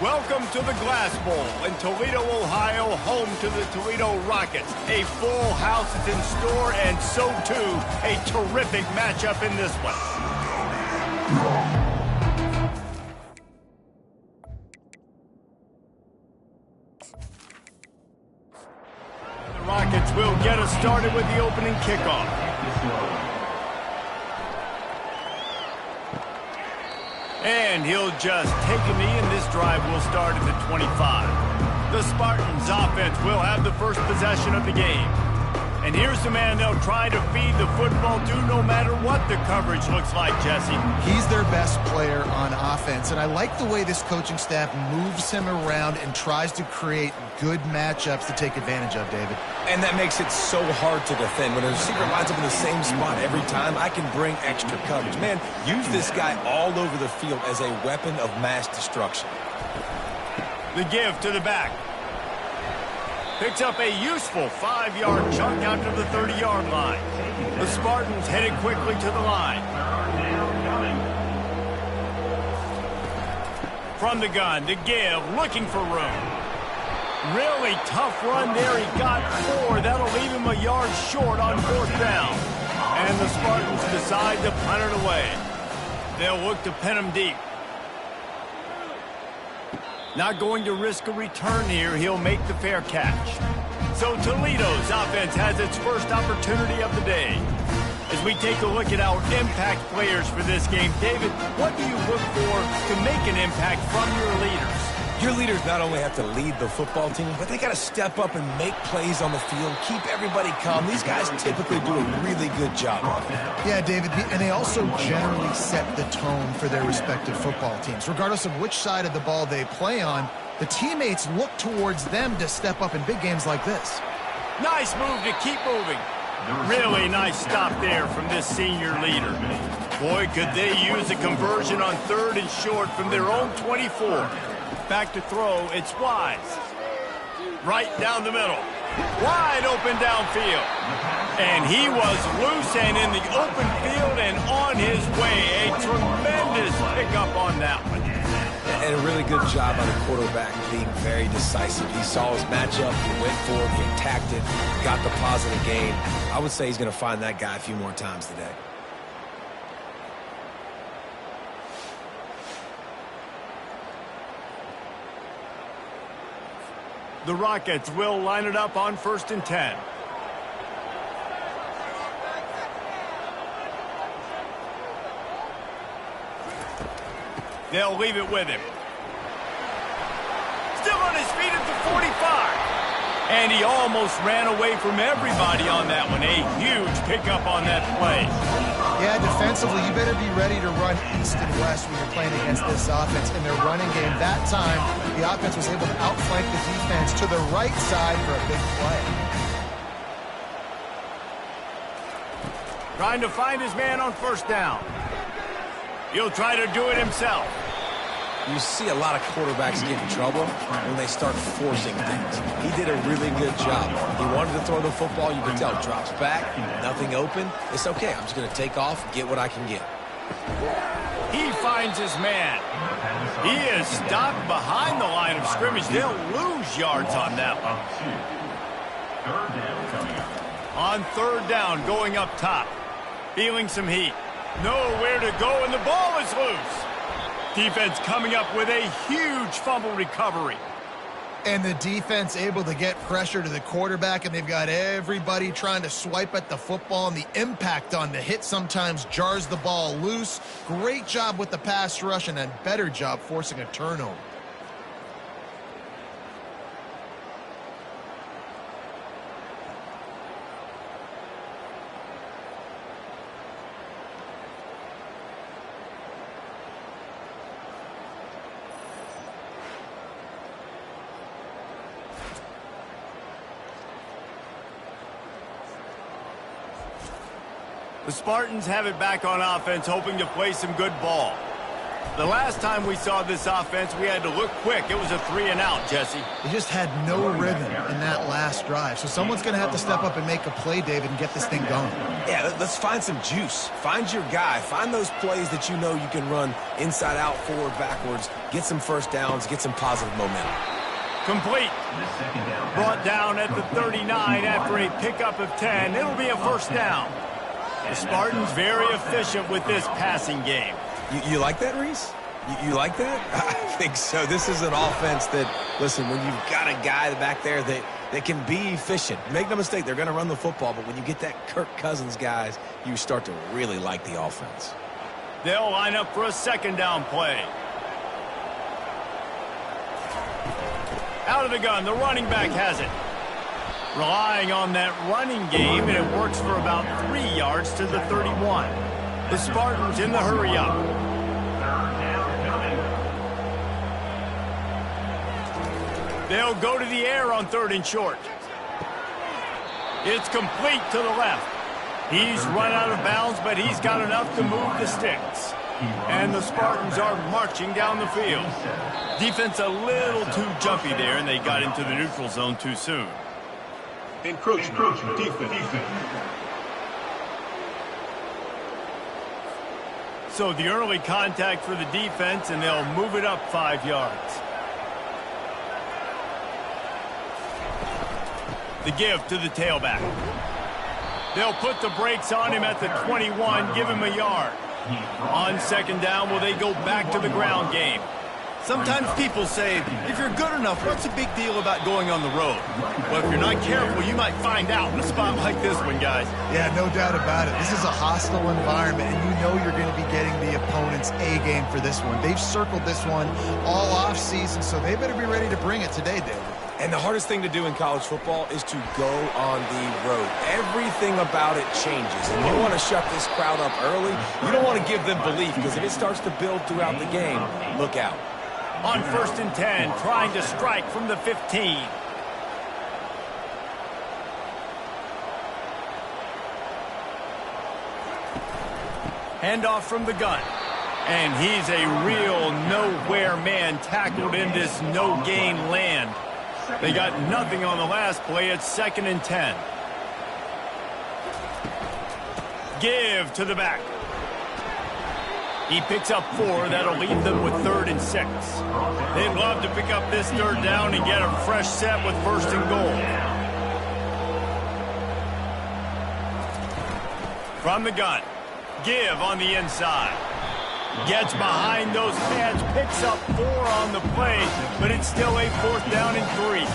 Welcome to the Glass Bowl in Toledo, Ohio, home to the Toledo Rockets. A full house is in store, and so too, a terrific matchup in this one. The Rockets will get us started with the opening kickoff. And he'll just take a knee, and this drive will start at the 25. The Spartans offense will have the first possession of the game. And here's the man they'll try to feed the football to no matter what the coverage looks like, Jesse. He's their best player on offense, and I like the way this coaching staff moves him around and tries to create good matchups to take advantage of, David. And that makes it so hard to defend. When a receiver lines up in the same spot every time, I can bring extra coverage. Man, use this guy all over the field as a weapon of mass destruction. The give to the back. Picks up a useful 5-yard chunk out to the 30-yard line. The Spartans headed quickly to the line. From the gun, the give, looking for room. Really tough run there. He got 4. That'll leave him a yard short on 4th down. And the Spartans decide to punt it away. They'll look to pin him deep. Not going to risk a return here. He'll make the fair catch. So Toledo's offense has its first opportunity of the day. As we take a look at our impact players for this game, David, what do you look for to make an impact from your leaders? Your leaders not only have to lead the football team, but they got to step up and make plays on the field, keep everybody calm. These guys typically do a really good job of it. Yeah, David, and they also generally set the tone for their respective football teams. Regardless of which side of the ball they play on, the teammates look towards them to step up in big games like this. Nice move to keep moving. Really nice stop there from this senior leader. Boy, could they use a conversion on 3rd and short from their own 24. Back to throw, it's Wise. Right down the middle. Wide open downfield. And he was loose and in the open field and on his way. A tremendous pickup on that one. And a really good job by the quarterback being very decisive. He saw his matchup, he went for it, he attacked it, got the positive gain. I would say he's going to find that guy a few more times today. The Rockets will line it up on 1st and 10. They'll leave it with him. Still on his feet at the 45. And he almost ran away from everybody on that one. A huge pickup on that play. Yeah, defensively, you better be ready to run east and west when you're playing against this offense. In their running game that time, the offense was able to outflank the defense to the right side for a big play. Trying to find his man on 1st down. He'll try to do it himself. You see a lot of quarterbacks get in trouble when they start forcing things. He did a really good job. He wanted to throw the football. You can tell. Drops back, nothing open. It's okay. I'm just going to take off, get what I can get. He finds his man. He is stopped behind the line of scrimmage. They'll lose yards on that one. On 3rd down, going up top. Feeling some heat. Nowhere to go, and the ball is loose. Defense coming up with a huge fumble recovery. And the defense able to get pressure to the quarterback, and they've got everybody trying to swipe at the football, and the impact on the hit sometimes jars the ball loose. Great job with the pass rush, and a better job forcing a turnover. The Spartans have it back on offense, hoping to play some good ball. The last time we saw this offense, we had to look quick. It was a 3-and-out, Jesse. They just had no rhythm in that last drive. So someone's going to have to step up and make a play, David, and get this thing going. Yeah, let's find some juice. Find your guy. Find those plays that you know you can run inside out, forward, backwards. Get some first downs. Get some positive momentum. Complete. Brought down at the 39 after a pickup of 10. It'll be a first down. The Spartans very efficient with this passing game. You like that, Reese? You like that? I think so. This is an offense that, listen, when you've got a guy back there that can be efficient, make no mistake, they're going to run the football, but when you get that Kirk Cousins guys, you start to really like the offense. They'll line up for a second down play. Out of the gun, the running back has it. Relying on that running game, and it works for about 3 yards to the 31. The Spartans in the hurry up. They'll go to the air on 3rd and short. It's complete to the left. He's run out of bounds, but he's got enough to move the sticks. And the Spartans are marching down the field. Defense a little too jumpy there, and they got into the neutral zone too soon. Encroachment. Defense. So the early contact for the defense, and they'll move it up 5 yards. The give to the tailback. They'll put the brakes on him at the 21, give him a yard. On second down, will they go back to the ground game? Sometimes people say, if you're good enough, what's the big deal about going on the road? Well, if you're not careful, you might find out in a spot like this one, guys. Yeah, no doubt about it. This is a hostile environment, and you know you're going to be getting the opponent's A game for this one. They've circled this one all off season, so they better be ready to bring it today, David. And the hardest thing to do in college football is to go on the road. Everything about it changes. And you want to shut this crowd up early. You don't want to give them belief, because if it starts to build throughout the game, look out. On 1st and 10, trying to strike from the 15. Handoff from the gun. And he's a real nowhere man tackled in this no-gain land. They got nothing on the last play. It's 2nd and 10. Give to the back. He picks up 4. That'll leave them with 3rd and 6. They'd love to pick up this 3rd down and get a fresh set with 1st and goal. From the gun. Give on the inside. Gets behind those pads, picks up 4 on the play, but it's still a 4th down and 3.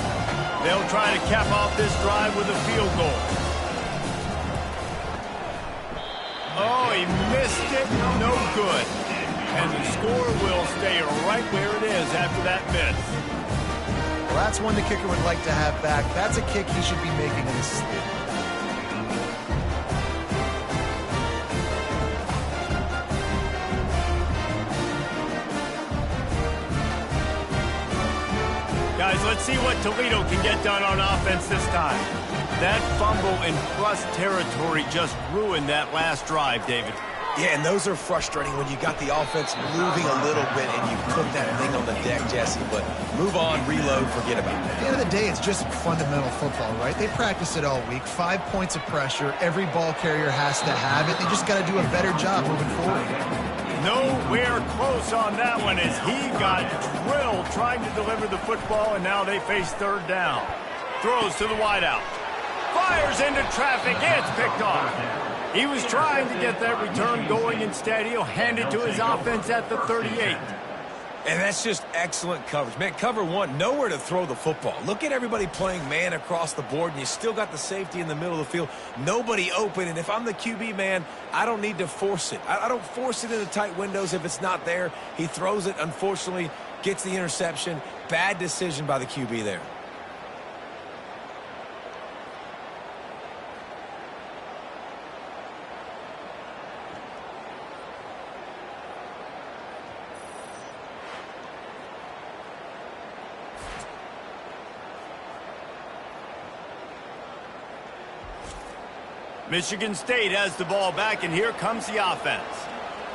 They'll try to cap off this drive with a field goal. Oh, he missed it. No good. And the score will stay right where it is after that miss. Well, that's one the kicker would like to have back. That's a kick he should be making in his sleep. Guys, let's see what Toledo can get done on offense this time. That fumble in plus territory just ruined that last drive, David. Yeah, and those are frustrating when you got the offense moving a little bit and you put that thing on the deck, Jesse. But move on, reload, forget about it. At the end of the day, it's just fundamental football, right? They practice it all week. 5 points of pressure. Every ball carrier has to have it. They just got to do a better job moving forward. Nowhere close on that one as he got drilled trying to deliver the football, and now they face 3rd down. Throws to the wideout. Fires into traffic. It's picked off. He was trying to get that return going. Instead, he'll hand it to his offense at the 38. And that's just excellent coverage. Man, cover 1, nowhere to throw the football. Look at everybody playing man across the board, and you still got the safety in the middle of the field. Nobody open, and if I'm the QB, man, I don't need to force it. I don't force it into tight windows if it's not there. He throws it, unfortunately, gets the interception. Bad decision by the QB there. Michigan State has the ball back, and here comes the offense.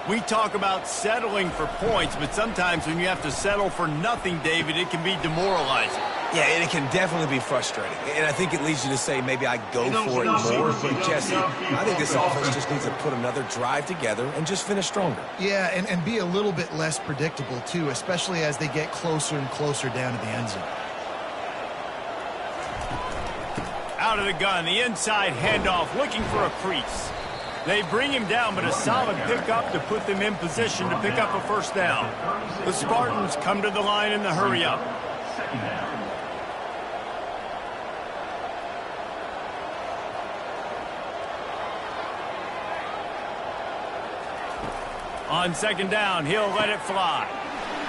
We talk about settling for points, but sometimes when you have to settle for nothing, David, it can be demoralizing. Yeah, and it can definitely be frustrating. And I think it leads you to say maybe I go for it more. But, Jesse, I think this offense just needs to put another drive together and just finish stronger. Yeah, and be a little bit less predictable, too, especially as they get closer and closer down to the end zone. Out of the gun, the inside handoff, looking for a crease. They bring him down, but a solid pickup to put them in position to pick up a first down. The Spartans come to the line in the hurry-up. On second down, he'll let it fly.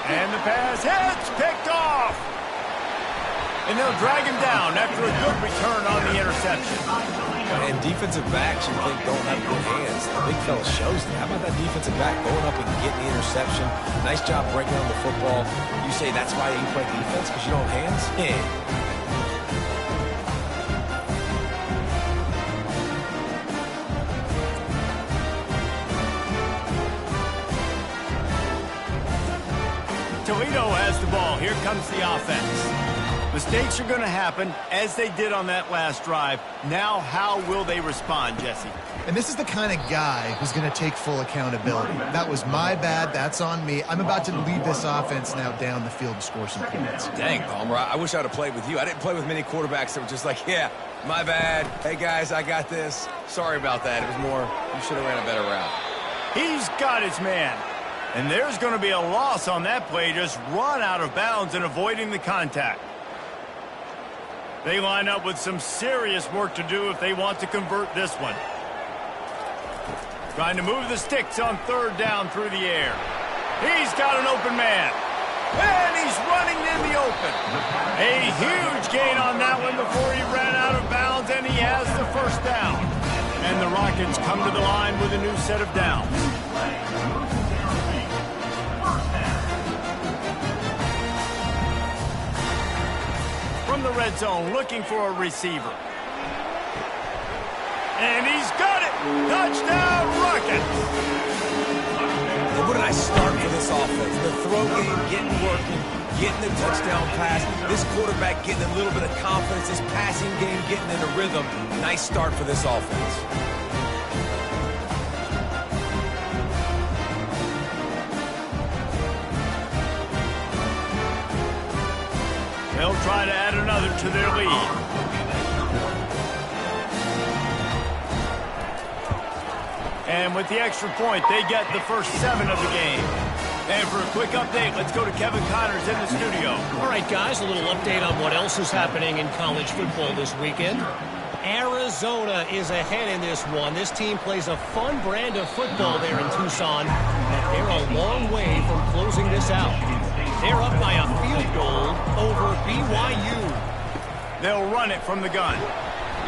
And the pass hits, picked off. And they'll drag him down after a good return on the interception. And defensive backs, you think, don't have good hands. The big fella shows it. How about that defensive back going up and getting the interception? Nice job breaking on the football. You say that's why you play defense, because you don't have hands? Yeah. Toledo has the ball. Here comes the offense. Mistakes are going to happen, as they did on that last drive. Now, how will they respond, Jesse? And this is the kind of guy who's going to take full accountability. That was my bad. That's on me. I'm about to lead this offense now down the field and score some points. Dang, Palmer, I wish I would have played with you. I didn't play with many quarterbacks that were just like, yeah, my bad. Hey, guys, I got this. Sorry about that. It was more, you should have ran a better route. He's got his man. And there's going to be a loss on that play, just run out of bounds and avoiding the contact. They line up with some serious work to do if they want to convert this one. Trying to move the sticks on third down through the air. He's got an open man. And he's running in the open. A huge gain on that one before he ran out of bounds, and he has the first down. And the Rockets come to the line with a new set of downs. From the red zone, looking for a receiver. And he's got it! Touchdown, Rockets! And what did I start for this offense? The throw game getting working, getting the touchdown pass. This quarterback getting a little bit of confidence. This passing game getting in a rhythm. Nice start for this offense. They'll try to add another to their lead. And with the extra point, they get the first 7 of the game. And for a quick update, let's go to Kevin Connors in the studio. All right, guys, a little update on what else is happening in college football this weekend. Arizona is ahead in this one. This team plays a fun brand of football there in Tucson, and they're a long way from closing this out. They're up by a field goal over BYU. They'll run it from the gun.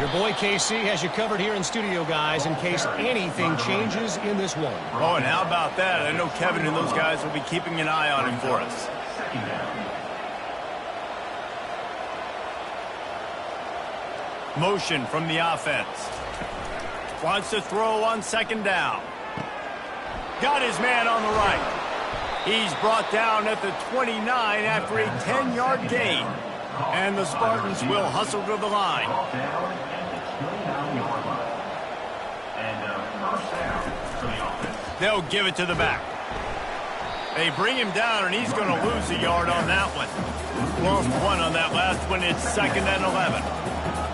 Your boy KC has you covered here in studio, guys, in case anything changes in this one. Oh, and how about that? I know Kevin and those guys will be keeping an eye on him for us. Motion from the offense. Wants to throw on second down. Got his man on the right. He's brought down at the 29 after a 10-yard gain. And the Spartans will hustle to the line. They'll give it to the back. They bring him down, and he's going to lose a yard on that one. Lost 1 on that last one. It's 2nd and 11.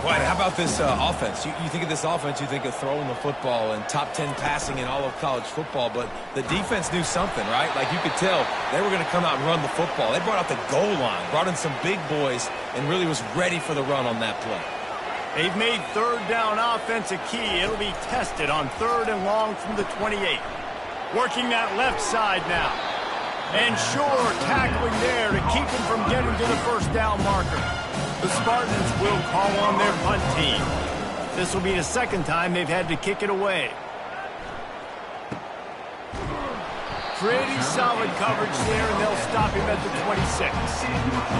Right, how about this offense? You think of this offense, you think of throwing the football and top 10 passing in all of college football, but the defense knew something, right? Like you could tell they were going to come out and run the football. They brought out the goal line, brought in some big boys, and really was ready for the run on that play. They've made third down offense a key. It'll be tested on 3rd and long from the 28. Working that left side now. And sure, tackling there to keep him from getting to the first down marker. The Spartans will call on their punt team. This will be the 2nd time they've had to kick it away. Pretty solid coverage there, and they'll stop him at the 26.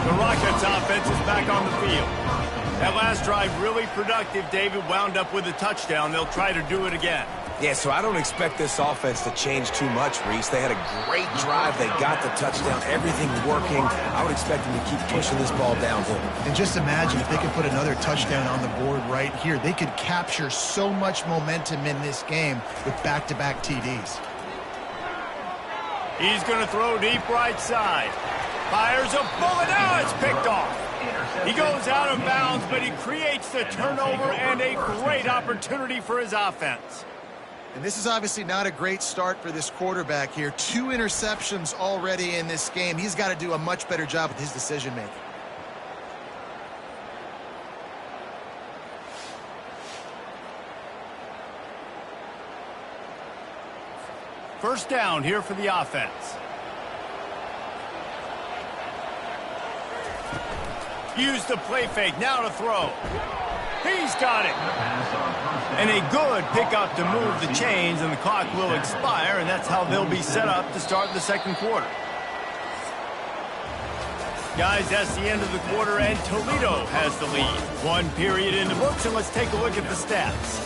The Rockets offense is back on the field. That last drive really productive. David wound up with a touchdown. They'll try to do it again. Yeah, so I don't expect this offense to change too much, Reese. They had a great drive. They got the touchdown. Everything working. I would expect them to keep pushing this ball downhill. And just imagine if they could put another touchdown on the board right here. They could capture so much momentum in this game with back-to-back TDs. He's going to throw deep right side. Fires a bullet. Now it's picked off. He goes out of bounds, but he creates the turnover and a great opportunity for his offense. And this is obviously not a great start for this quarterback here. 2 interceptions already in this game. He's got to do a much better job with his decision-making. First down here for the offense. Use the play fake, now to throw. He's got it. And a good pickup to move the chains, and the clock will expire, and that's how they'll be set up to start the second quarter. Guys, that's the end of the quarter, and Toledo has the lead. 1 period in the books, and let's take a look at the stats.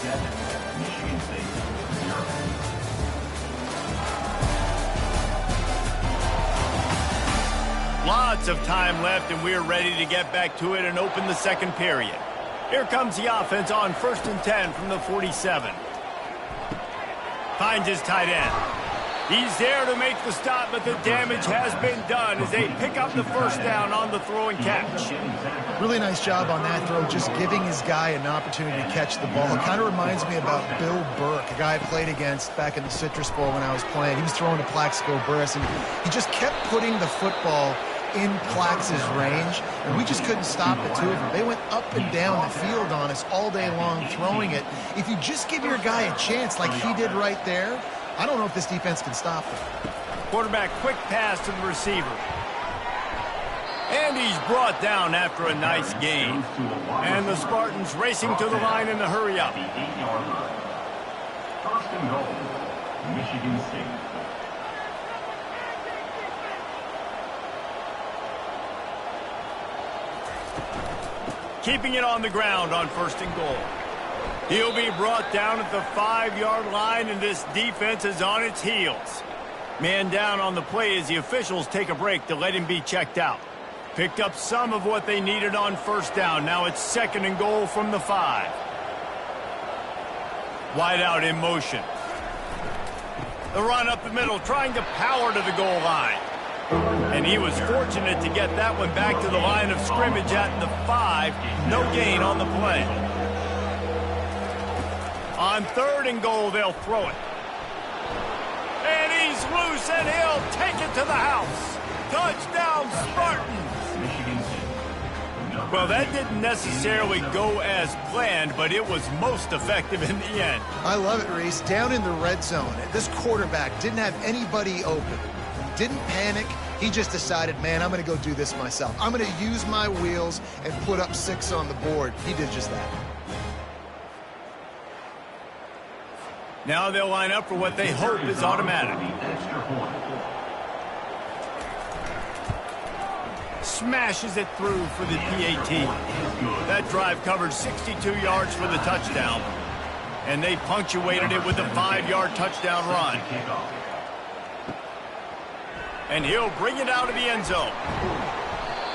Lots of time left, and we're ready to get back to it and open the second period. Here comes the offense on 1st and 10 from the 47. Finds his tight end. He's there to make the stop, but the damage has been done as they pick up the first down on the throw and catch. Really nice job on that throw, just giving his guy an opportunity to catch the ball. It kind of reminds me about Bill Burke, a guy I played against back in the Citrus Bowl when I was playing. He was throwing to Plaxico Burress, and he just kept putting the football in Plax's range, and we just couldn't stop the two of them. They went up and down the field on us all day long throwing it. If you just give your guy a chance like he did right there, I don't know if this defense can stop him. Quarterback quick pass to the receiver. And he's brought down after a nice gain. And the Spartans racing to the line in the hurry up. First and goal, Michigan State. Keeping it on the ground on 1st and goal. He'll be brought down at the 5-yard line, and this defense is on its heels. Man down on the play as the officials take a break to let him be checked out. Picked up some of what they needed on 1st down. Now it's 2nd and goal from the 5. Wide out in motion. The run up the middle, trying to power to the goal line. And he was fortunate to get that one back to the line of scrimmage at the 5. No gain on the play. On 3rd and goal, they'll throw it. And he's loose, and he'll take it to the house. Touchdown, Spartans. Well, that didn't necessarily go as planned, but it was most effective in the end. I love it, Reese. Down in the red zone, this quarterback didn't have anybody open. Didn't panic. He just decided, man, I'm going to go do this myself. I'm going to use my wheels and put up 6 on the board. He did just that. Now they'll line up for what they hope is automatic. Smashes it through for the PAT. That drive covered 62 yards for the touchdown. And they punctuated it with a 5-yard touchdown run. And he'll bring it out of the end zone.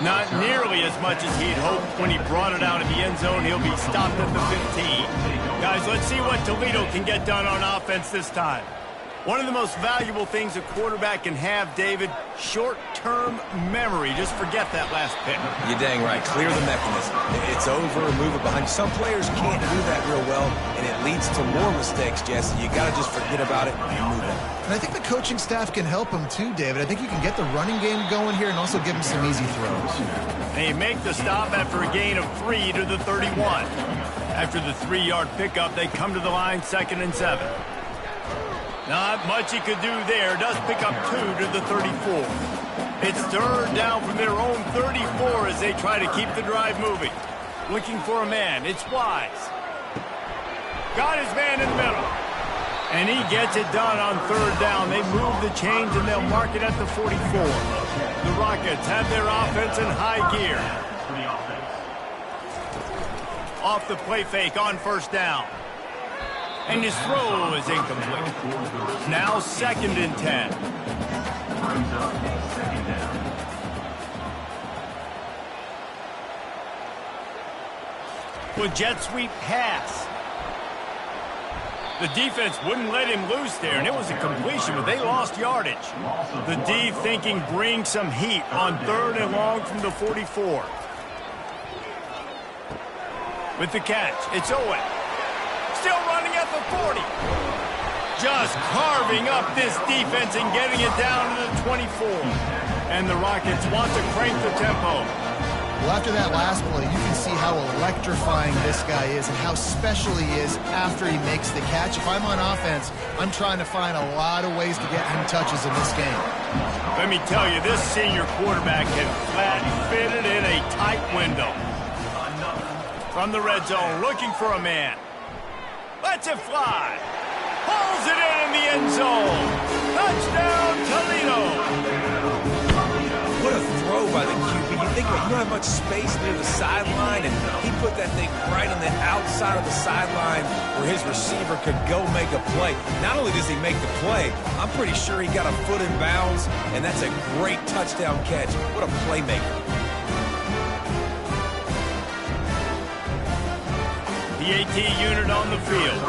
Not nearly as much as he'd hoped when he brought it out of the end zone. He'll be stopped at the 15. Guys, let's see what Toledo can get done on offense this time. One of the most valuable things a quarterback can have, David, short-term memory. Just forget that last pick. You're dang right. Clear the mechanism. It's over and move it behind. Some players can't do that real well, and it leads to more mistakes, Jesse. You got to just forget about it and move on. And I think the coaching staff can help him too, David. I think you can get the running game going here and also give him some easy throws. They make the stop after a gain of 3 to the 31. After the 3-yard pickup, they come to the line 2nd and 7. Not much he could do there. Does pick up 2 to the 34. It's 3rd down from their own 34 as they try to keep the drive moving. Looking for a man. It's Wise. Got his man in the middle. And he gets it done on 3rd down. They move the chains and they'll mark it at the 44. The Rockets have their offense in high gear. Off the play fake on 1st down. And his throw is incomplete. Now 2nd and 10. Time's up. 2nd down. With jet sweep pass. The defense wouldn't let him loose there, and it was a completion, but they lost yardage. The D thinking bring some heat on 3rd and long from the 44. With the catch, it's Owen. Still running at the 40. Just carving up this defense and getting it down to the 24. And the Rockets want to crank the tempo. Well, after that last play, you can see how electrifying this guy is and how special he is after he makes the catch. If I'm on offense, I'm trying to find a lot of ways to get him touches in this game. Let me tell you, this senior quarterback can flat fit it in a tight window. From the red zone, looking for a man. Lets it fly. Pulls it in the end zone. Touchdown, Toledo. What a throw by the QB. You think about, you don't have much space near the sideline, and he put that thing right on the outside of the sideline where his receiver could go make a play. Not only does he make the play, I'm pretty sure he got a foot in bounds, and that's a great touchdown catch. What a playmaker. The AT unit on the field.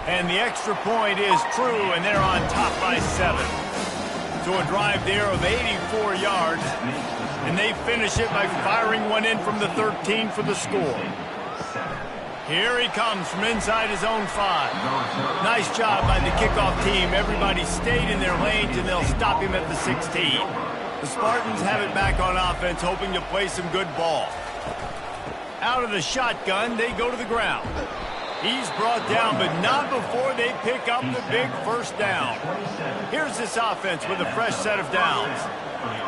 And the extra point is true, and they're on top by 7. So a drive there of 84 yards, and they finish it by firing one in from the 13 for the score. Here he comes from inside his own 5. Nice job by the kickoff team. Everybody stayed in their lanes, and they'll stop him at the 16. The Spartans have it back on offense, hoping to play some good ball. Out of the shotgun, they go to the ground. He's brought down, but not before they pick up the big first down. Here's this offense with a fresh set of downs.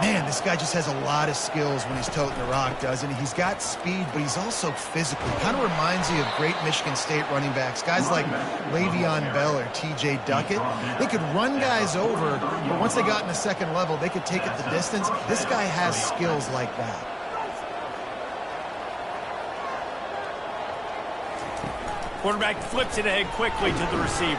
Man, this guy just has a lot of skills when he's toting the rock, doesn't he? He's got speed, but he's also physical. Kind of reminds you of great Michigan State running backs. Guys like Le'Veon Bell or T.J. Duckett. They could run guys over, but once they got in the second level, they could take it the distance. This guy has skills like that. Quarterback flips it ahead quickly to the receiver.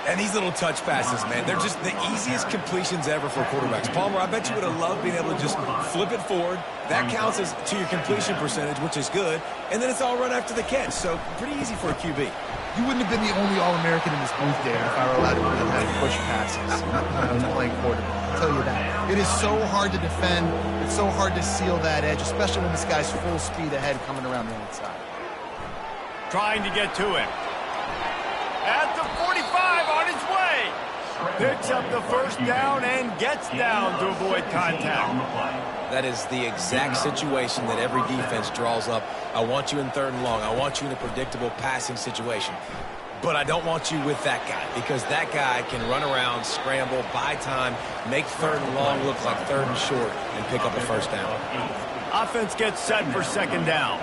And these little touch passes, man, they're just the easiest completions ever for quarterbacks. Palmer, I bet you would have loved being able to just flip it forward. That counts as to your completion percentage, which is good. And then it's all run after the catch, so pretty easy for a QB. You wouldn't have been the only All-American in this booth, Dan, if I were allowed to learn how to push passes when I was playing quarterback. I'll tell you that. It is so hard to defend. It's so hard to seal that edge, especially when this guy's full speed ahead coming around the outside. Trying to get to it. At the 45, on his way. Picks up the first down and gets down to avoid contact. That is the exact situation that every defense draws up. I want you in 3rd and long. I want you in a predictable passing situation. But I don't want you with that guy, because that guy can run around, scramble, buy time, make 3rd and long look like 3rd and short, and pick up a first down. Offense gets set for 2nd down.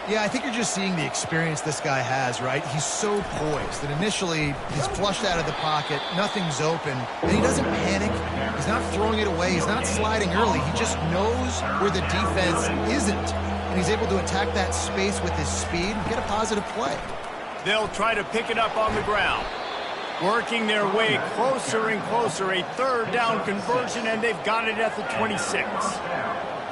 Yeah, I think you're just seeing the experience this guy has, right? He's so poised that initially he's flushed out of the pocket, nothing's open, and he doesn't panic. He's not throwing it away. He's not sliding early. He just knows where the defense isn't, and he's able to attack that space with his speed and get a positive play. They'll try to pick it up on the ground. Working their way closer and closer, a 3rd down conversion, and they've got it at the 26.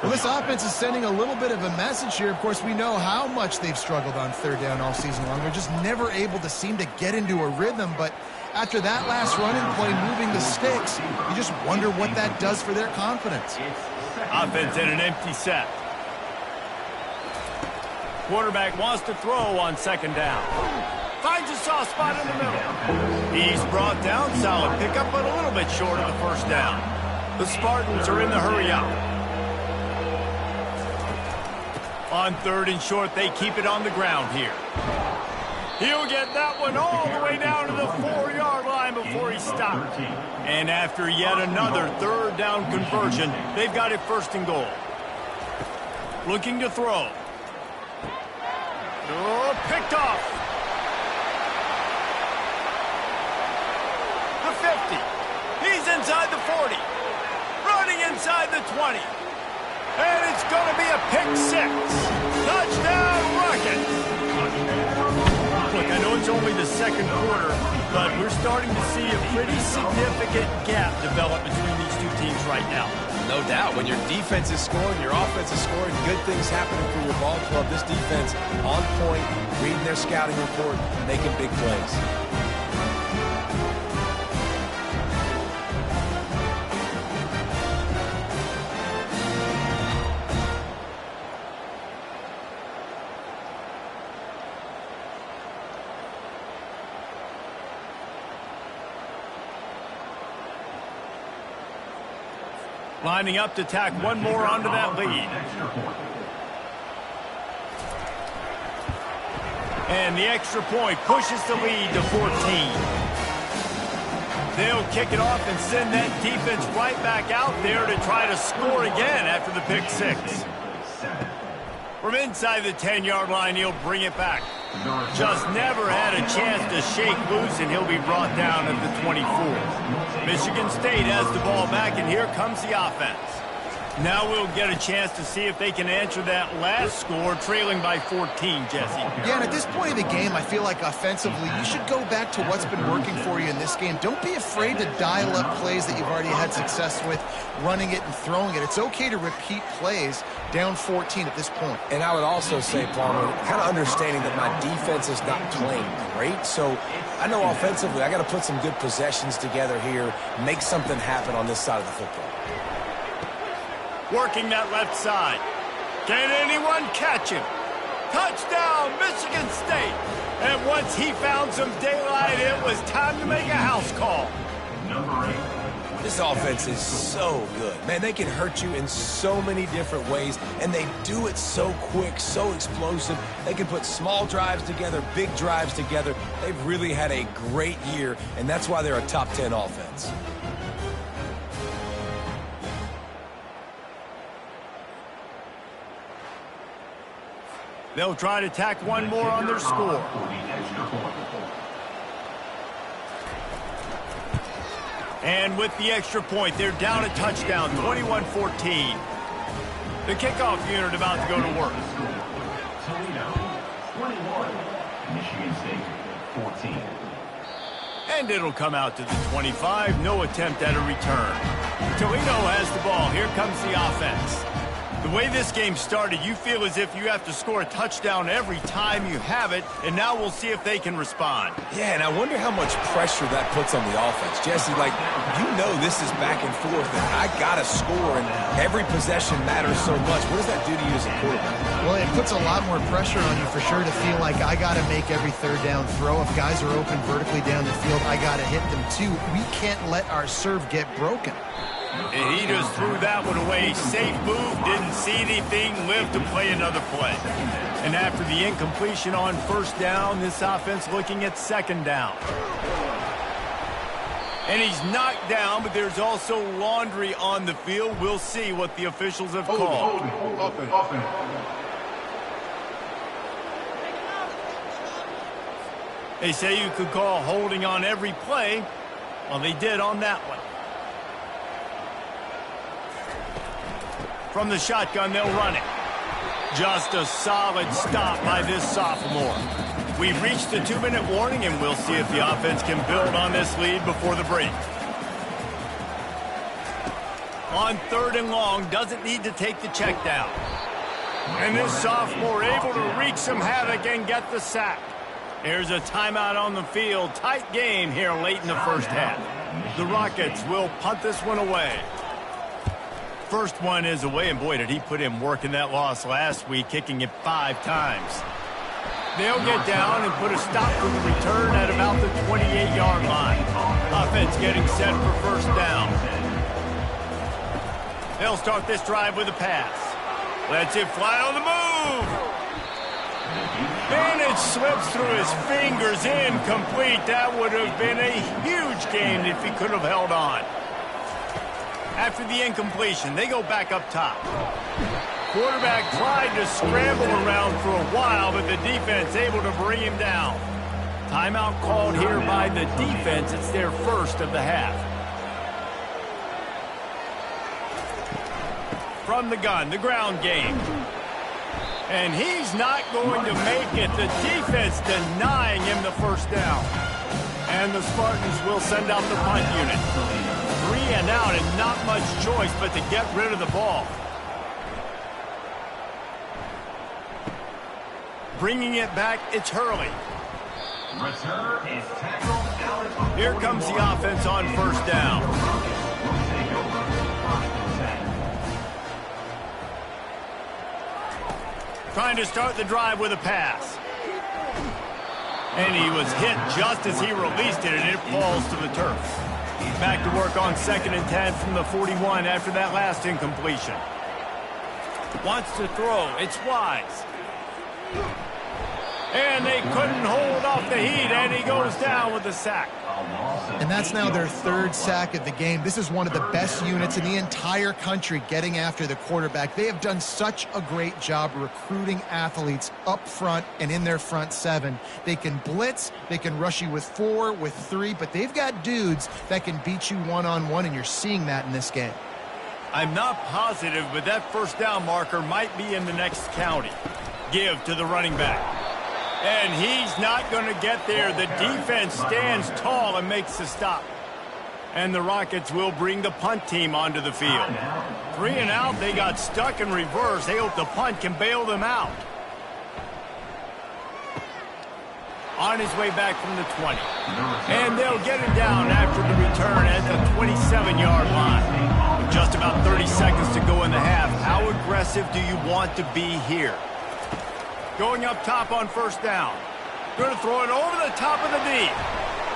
Well, this offense is sending a little bit of a message here. Of course, we know how much they've struggled on 3rd down all season long. They're just never able to seem to get into a rhythm. But after that last running play, moving the sticks, you just wonder what that does for their confidence. Offense in an empty set. Quarterback wants to throw on 2nd down. Finds a soft spot in the middle. He's brought down, solid pickup, but a little bit short of the first down. The Spartans are in the hurry up. On 3rd and short, they keep it on the ground here. He'll get that one all the way down to the 4-yard line before he stopped. And after yet another 3rd down conversion, they've got it 1st and goal. Looking to throw. Oh, picked off. The 50. He's inside the 40. Running inside the 20. And it's going to be a pick 6. only the second quarter, but we're starting to see a pretty significant gap develop between these two teams right now. No doubt. When your defense is scoring, your offense is scoring, good things happening for your ball club. This defense on point, reading their scouting report, making big plays. Lining up to tack one more onto that lead. And the extra point pushes the lead to 14. They'll kick it off and send that defense right back out there to try to score again after the pick six. From inside the 10-yard line, he'll bring it back. Just never had a chance to shake loose, and he'll be brought down at the 24. Michigan State has the ball back, and here comes the offense. Now we'll get a chance to see if they can answer that last score, trailing by 14, Jesse. Yeah, and at this point in the game, I feel like offensively, you should go back to what's been working for you in this game. Don't be afraid to dial up plays that you've already had success with, running it and throwing it. It's okay to repeat plays down 14 at this point. And I would also say, Palmer, kind of understanding that my defense is not playing great, so I know offensively I got to put some good possessions together here, make something happen on this side of the football. Working that left side. Can anyone catch him? Touchdown, Michigan State. And once he found some daylight, it was time to make a house call. This offense is so good. Man, they can hurt you in so many different ways, and they do it so quick, so explosive. They can put small drives together, big drives together. They've really had a great year, and that's why they're a top 10 offense. They'll try to tack one more on their score. And with the extra point, they're down a touchdown, 21-14. The kickoff unit about to go to work. Toledo, 21. Michigan State, 14. And it'll come out to the 25. No attempt at a return. Toledo has the ball. Here comes the offense. The way this game started, you feel as if you have to score a touchdown every time you have it, and now we'll see if they can respond. Yeah, and I wonder how much pressure that puts on the offense. Jesse, like, you know this is back and forth, and I got to score, and every possession matters so much. What does that do to you as a quarterback? Well, it puts a lot more pressure on you for sure to feel like I got to make every third down throw. If guys are open vertically down the field, I got to hit them too. We can't let our serve get broken. And he just threw that one away. Safe move, didn't see anything, lived to play another play. And after the incompletion on first down, this offense looking at second down. And he's knocked down, but there's also laundry on the field. We'll see what the officials have called. They say you could call holding on every play. Well, they did on that one. From the shotgun, they'll run it. Just a solid stop by this sophomore. We've reached the 2-minute warning, and we'll see if the offense can build on this lead before the break. On third and long, doesn't need to take the check down. And this sophomore able to wreak some havoc and get the sack. There's a timeout on the field. Tight game here late in the first half. The Rockets will punt this one away. First one is away, and boy, did he put in work in that loss last week, kicking it 5 times. They'll get down and put a stop to the return at about the 28-yard line. Offense getting set for first down. They'll start this drive with a pass. Lets it fly on the move. And it slips through his fingers, incomplete. That would have been a huge gain if he could have held on. After the incompletion, they go back up top. Quarterback tried to scramble around for a while, but the defense able to bring him down. Timeout called here by the defense. It's their first of the half. From the gun, the ground game. And he's not going to make it. The defense denying him the first down. And the Spartans will send out the punt unit. 3 and out and not much choice but to get rid of the ball. Bringing it back, it's Hurley. Return is tackled. Here comes the offense on first down. Trying to start the drive with a pass. And he was hit just as he released it, and it falls to the turf. Back to work on 2nd and 10 from the 41 after that last incompletion. Wants to throw. It's Wise. And they couldn't hold off the heat, and he goes down with the sack. And that's now their 3rd sack of the game. This is one of the best units in the entire country getting after the quarterback. They have done such a great job recruiting athletes up front and in their front 7. They can blitz, they can rush you with 4, with 3, but they've got dudes that can beat you one-on-one, and you're seeing that in this game. I'm not positive, but that first down marker might be in the next county. Give to the running back. And he's not going to get there. The defense stands tall and makes the stop. And the Rockets will bring the punt team onto the field. 3 and out, they got stuck in reverse. They hope the punt can bail them out. On his way back from the 20. And they'll get him down after the return at the 27-yard line. With just about 30 seconds to go in the half. How aggressive do you want to be here? Going up top on first down. Going to throw it over the top of the D.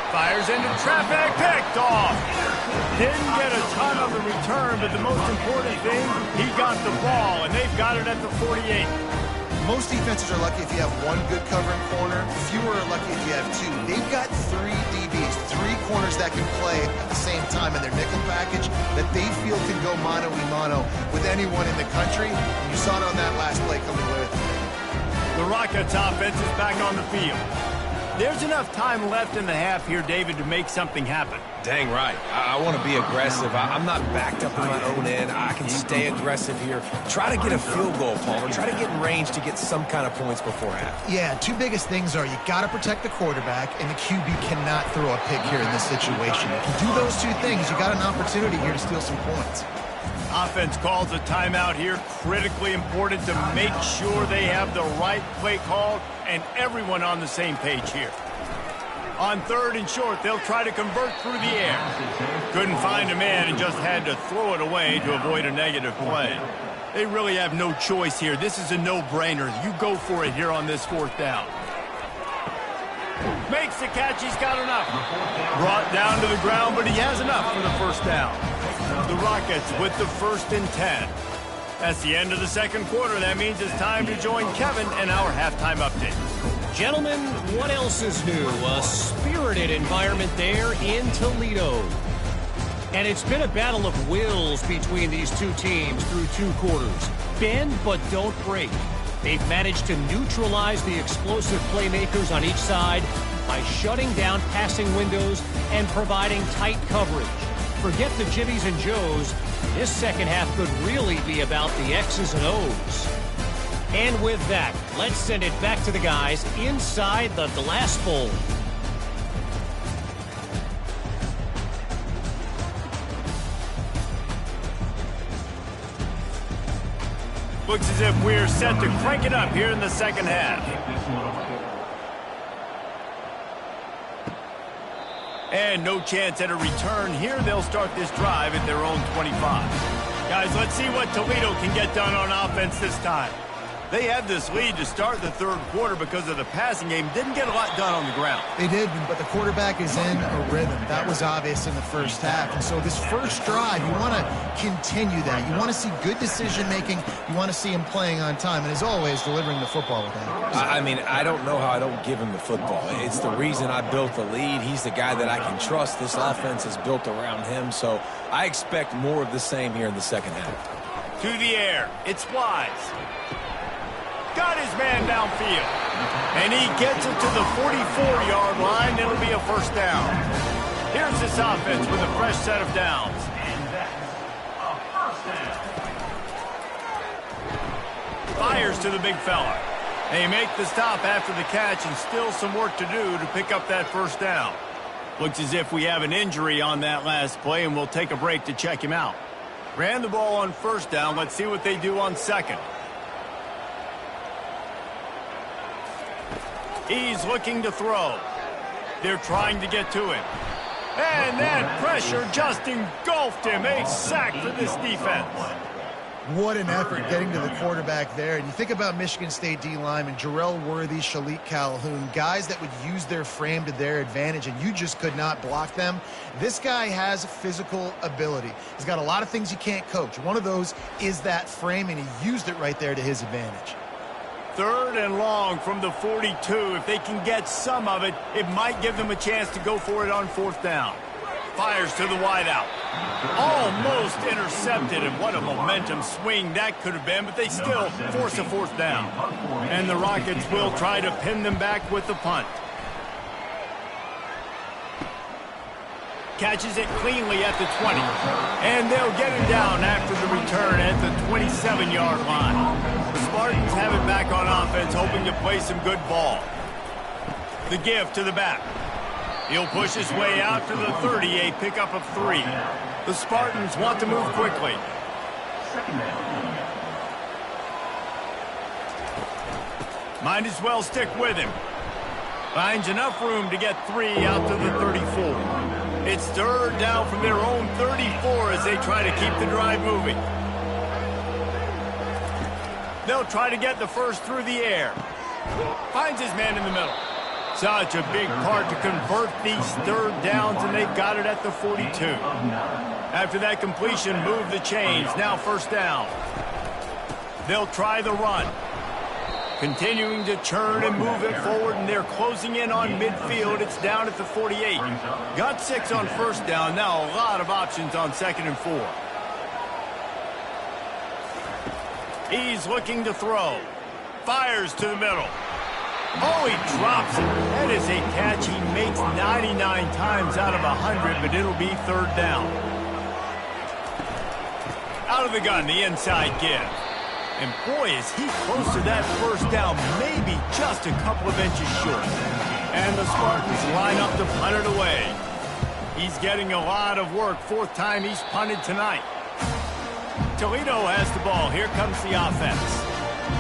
Fires into traffic. Picked off. Didn't get a ton of the return, but the most important thing, he got the ball, and they've got it at the 48. Most defenses are lucky if you have 1 good covering corner. Fewer are lucky if you have 2. They've got 3 DBs, 3 corners that can play at the same time in their nickel package that they feel can go mano-a-mano with anyone in the country. You saw it on that last play coming away with it. The Rockets offense is back on the field. There's enough time left in the half here, David, to make something happen. Dang right. I want to be aggressive. I'm not backed up in my own end. I can stay aggressive here. Try to get a field goal, Palmer. Try to get in range to get some kind of points before half. Yeah, 2 biggest things are you got to protect the quarterback, and the QB cannot throw a pick here in this situation. If you do those 2 things, you got an opportunity here to steal some points. Offense calls a timeout here. Critically important to make sure they have the right play called and everyone on the same page here. On 3rd and short, they'll try to convert through the air. Couldn't find a man and just had to throw it away to avoid a negative play. They really have no choice here. This is a no-brainer. You go for it here on this 4th down. Makes the catch. He's got enough. Brought down to the ground, but he has enough for the first down. The Rockets with the 1st and 10. That's the end of the 2nd quarter. That means it's time to join Kevin in our halftime update. Gentlemen, what else is new? A spirited environment there in Toledo. And it's been a battle of wills between these 2 teams through 2 quarters. Bend but don't break. They've managed to neutralize the explosive playmakers on each side by shutting down passing windows and providing tight coverage. Forget the Jimmies and Joes. This second half could really be about the X's and O's. And with that, let's send it back to the guys inside the glass bowl. Looks as if we're set to crank it up here in the second half. And no chance at a return here. They'll start this drive at their own 25. Guys, let's see what Toledo can get done on offense this time. They had this lead to start the 3rd quarter because of the passing game. Didn't get a lot done on the ground. They did, but the quarterback is in a rhythm. That was obvious in the first half. And so this first drive, you want to continue that. You want to see good decision-making. You want to see him playing on time. And as always, delivering the football with that. I mean, I don't know how I don't give him the football. It's the reason I built the lead. He's the guy that I can trust. This offense is built around him. So I expect more of the same here in the second half. To the air. It's Wise. Got his man downfield. And he gets it to the 44-yard line. It'll be a first down. Here's this offense with a fresh set of downs. And that's a first down. Fires to the big fella. They make the stop after the catch and still some work to do to pick up that first down. Looks as if we have an injury on that last play, and we'll take a break to check him out. Ran the ball on first down. Let's see what they do on second. He's looking to throw. They're trying to get to him. And that pressure just engulfed him. A sack for this defense. What an effort getting to the quarterback there. And you think about Michigan State D linemen, Jarrell Worthy, Shalik Calhoun, guys that would use their frame to their advantage, and you just could not block them. This guy has physical ability. He's got a lot of things you can't coach. One of those is that frame, and he used it right there to his advantage. 3rd and long from the 42. If they can get some of it, it might give them a chance to go for it on 4th down. Fires to the wideout. Almost intercepted, and what a momentum swing that could have been, but they still force a 4th down. And the Rockets will try to pin them back with the punt. Catches it cleanly at the 20. And they'll get him down after the return at the 27-yard line. The Spartans have it back on offense, hoping to play some good ball. The give to the back. He'll push his way out to the 30, a pickup of 3. The Spartans want to move quickly. Might as well stick with him. Finds enough room to get 3 out to the 34. It's 3rd down from their own 34 as they try to keep the drive moving. They'll try to get the first through the air. Finds his man in the middle. Such a big part to convert these 3rd downs, and they've got it at the 42. After that completion, move the chains. Now 1st down. They'll try the run. Continuing to churn and move it forward, and they're closing in on midfield. It's down at the 48. Got 6 on 1st down. Now a lot of options on 2nd and 4. He's looking to throw. Fires to the middle. Oh, he drops it. That is a catch he makes 99 times out of 100, but it'll be 3rd down. Out of the gun, the inside give. And boy, is he close to that 1st down, maybe just a couple of inches short. And the Spartans line up to punt it away. He's getting a lot of work. 4th time he's punted tonight. Toledo has the ball. Here comes the offense.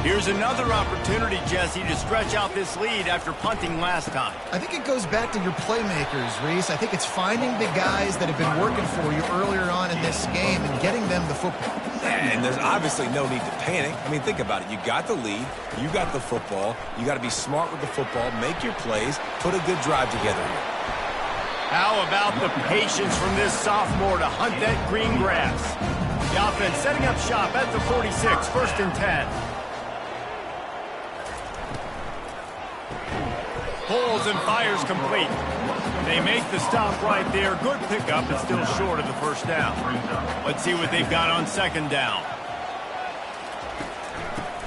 Here's another opportunity, Jesse, to stretch out this lead after punting last time. I think it goes back to your playmakers, Reese. I think it's finding the guys that have been working for you earlier on in this game and getting them the football. And there's obviously no need to panic. I mean, think about it. You got the lead. You got the football. You got to be smart with the football, make your plays, put a good drive together here. How about the patience from this sophomore to hunt that green grass? The offense setting up shop at the 46, 1st and 10. Pulls and fires complete. They make the stop right there. Good pickup, but still short of the 1st down. Let's see what they've got on 2nd down.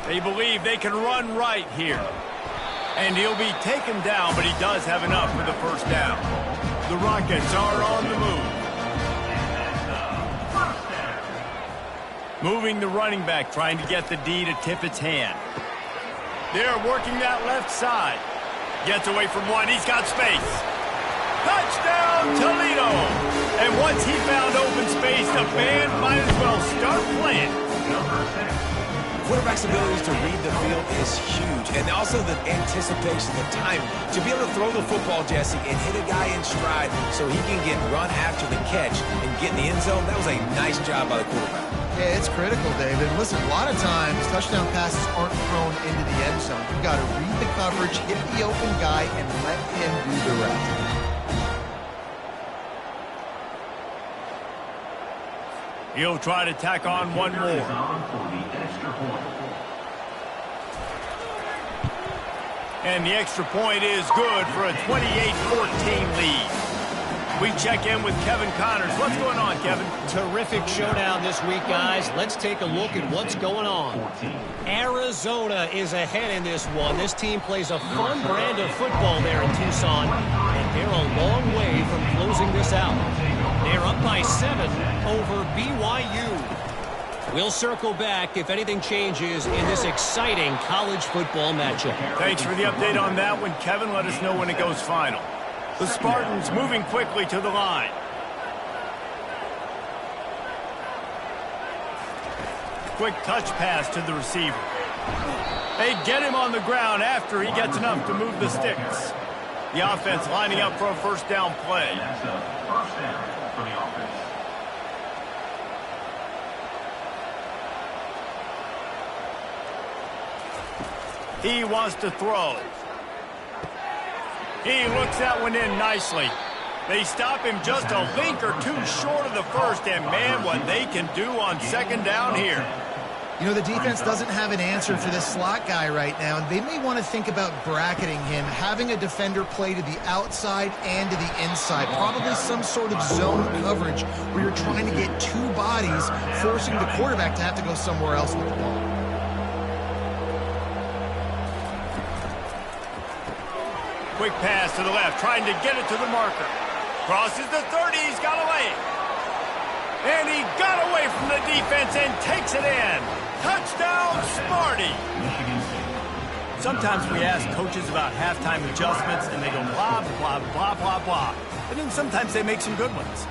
They believe they can run right here. And he'll be taken down, but he does have enough for the 1st down. The Rockets are on the move. Moving the running back, trying to get the D to tip its hand. They're working that left side. Gets away from one. He's got space. Touchdown, Toledo! And once he found open space, the band might as well start playing. Quarterback's abilities to read the field is huge, and also the anticipation, the timing. To be able to throw the football, Jesse, and hit a guy in stride so he can get run after the catch and get in the end zone, that was a nice job by the quarterback. Yeah, it's critical, David. Listen, a lot of times touchdown passes aren't thrown into the end zone. You've got to read the coverage, hit the open guy, and let him do the rest. He'll try to tack on one more. And the extra point is good for a 28-14 lead. We check in with Kevin Connors. What's going on, Kevin? Terrific showdown this week, guys. Let's take a look at what's going on. Arizona is ahead in this one. This team plays a fun brand of football there in Tucson, and they're a long way from closing this out. They're up by 7 over BYU. We'll circle back if anything changes in this exciting college football matchup. Thanks for the update on that one, Kevin. Let us know when it goes final. The Spartans moving quickly to the line. Quick touch pass to the receiver. They get him on the ground after he gets enough to move the sticks. The offense lining up for a first down play. That's a first down for the offense. He wants to throw. He looks that one in nicely. They stop him just a link or two short of the first, and man, what they can do on second down here. You know, the defense doesn't have an answer for this slot guy right now, and they may want to think about bracketing him, having a defender play to the outside and to the inside, probably some sort of zone coverage where you're trying to get two bodies, forcing the quarterback to have to go somewhere else with the ball. Quick pass to the left, trying to get it to the marker. Crosses the 30, he's got away. And he got away from the defense and takes it in. Touchdown, Sparty. Sometimes we ask coaches about halftime adjustments, and they go blah, blah, blah, blah, blah. And then sometimes they make some good ones.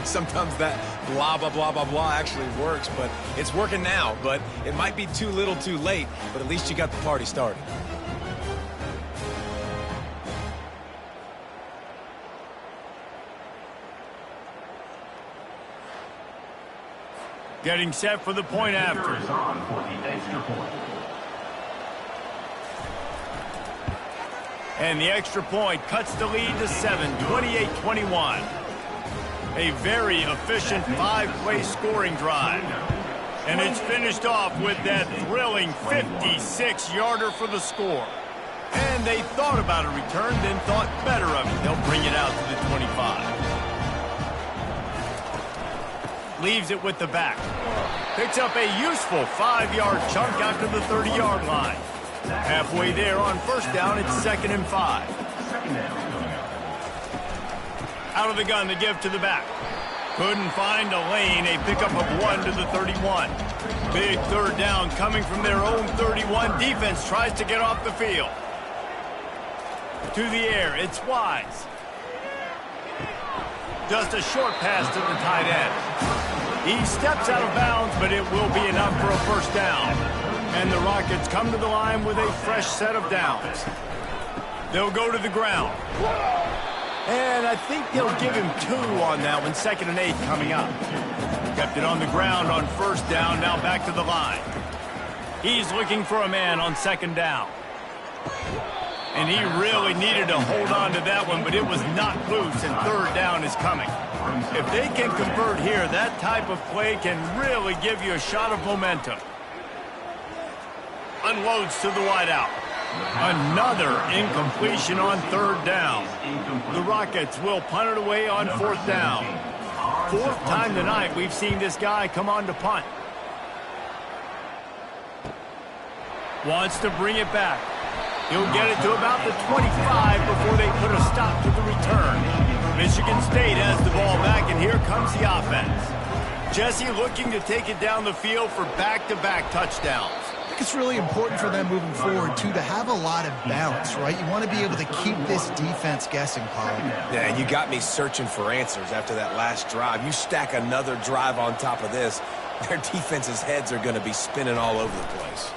Sometimes that blah, blah, blah, blah, blah actually works, but it's working now. But it might be too little too late, but at least you got the party started. Getting set for the point after. Is on for the extra point. And the extra point cuts the lead to 7, 28-21. A very efficient five-play scoring drive. And it's finished off with that thrilling 56-yarder for the score. And they thought about a return, then thought better of it. They'll bring it out to the 25. Leaves it with the back. Picks up a useful 5-yard chunk out to the 30-yard line. Halfway there on first down, it's 2nd and 5. Out of the gun to give to the back. Couldn't find a lane. A pickup of 1 to the 31. Big third down coming from their own 31. Defense tries to get off the field. To the air, it's Wise. Just a short pass to the tight end. He steps out of bounds, but it will be enough for a first down. And the Rockets come to the line with a fresh set of downs. They'll go to the ground. And I think they'll give him 2 on that one, 2nd and 8 coming up. Kept it on the ground on first down, now back to the line. He's looking for a man on 2nd down. And he really needed to hold on to that one, but it was not loose, and 3rd down is coming. If they can convert here, that type of play can really give you a shot of momentum. Unloads to the wideout. Another incompletion on 3rd down. The Rockets will punt it away on 4th down. 4th time tonight we've seen this guy come on to punt. Wants to bring it back. He'll get it to about the 25 before they put a stop to the return. Michigan State has the ball back, and here comes the offense. Jesse looking to take it down the field for back-to-back touchdowns. I think it's really important for them moving forward, too, to have a lot of balance, right? You want to be able to keep this defense guessing, Paul. Yeah, and you got me searching for answers after that last drive. You stack another drive on top of this, their defense's heads are going to be spinning all over the place.